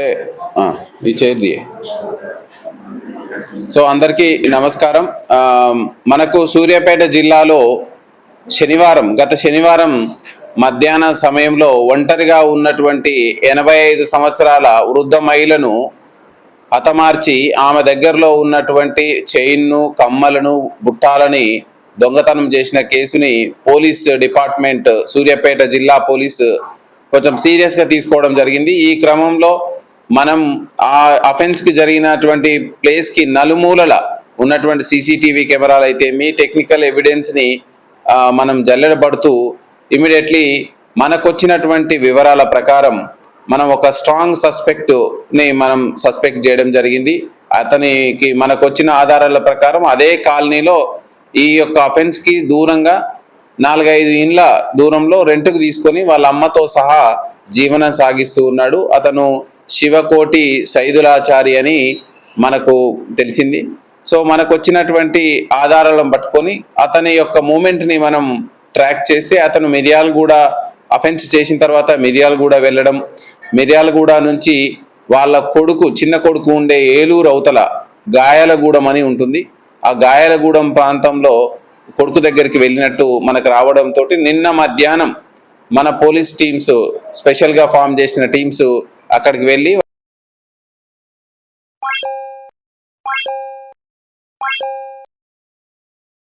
ఏ ఈ చేతి సో అందరికీ నమస్కారం. మనకు సూర్యాపేట జిల్లాలో గత శనివారం మధ్యాహ్న సమయంలో ఒంటరిగా ఉన్నటువంటి 85 సంవత్సరాల వృద్ధ మహిళను హతమార్చి ఆమె దగ్గరలో ఉన్నటువంటి చైన్ను, కమ్మలను, బుట్టాలని దొంగతనం చేసిన కేసుని పోలీస్ డిపార్ట్మెంట్, సూర్యాపేట జిల్లా పోలీసు కొంచెం సీరియస్గా తీసుకోవడం జరిగింది. ఈ క్రమంలో మనం ఆ అఫెన్స్కి జరిగినటువంటి ప్లేస్కి నలుమూలల ఉన్నటువంటి సీసీటీవీ కెమెరాలు అయితే టెక్నికల్ ఎవిడెన్స్ని మనం జల్లెడబడుతూ ఇమీడియట్లీ మనకు వచ్చినటువంటి వివరాల ప్రకారం మనం ఒక స్ట్రాంగ్ సస్పెక్ట్ని మనం సస్పెక్ట్ చేయడం జరిగింది. అతనికి మనకు వచ్చిన ఆధారాల ప్రకారం అదే కాలనీలో ఈ యొక్క అఫెన్స్కి దూరంగా 4-5 ఇండ్ల దూరంలో రెంట్కు తీసుకొని వాళ్ళ అమ్మతో సహా జీవనం సాగిస్తూ ఉన్నాడు. అతను శివకోటి సైదులాచారి అని మనకు తెలిసింది. సో మనకు వచ్చినటువంటి ఆధారాలను పట్టుకొని అతని యొక్క మూమెంట్ని మనం ట్రాక్ చేస్తే అతను మిర్యాలగూడ అఫెన్స్ చేసిన తర్వాత మిర్యాలగూడ వెళ్ళడం, మిర్యాలగూడ నుంచి వాళ్ళ చిన్న కొడుకు ఉండే ఏలూరు అవతల గాయాలగూడెం అని ఉంటుంది. ఆ గాయాలగూడెం ప్రాంతంలో కొడుకు దగ్గరికి వెళ్ళినట్టు మనకు రావడంతో నిన్న మధ్యాహ్నం మన పోలీస్ టీమ్స్, స్పెషల్గా ఫామ్ చేసిన టీమ్స్ అక్కడికి వెళ్ళి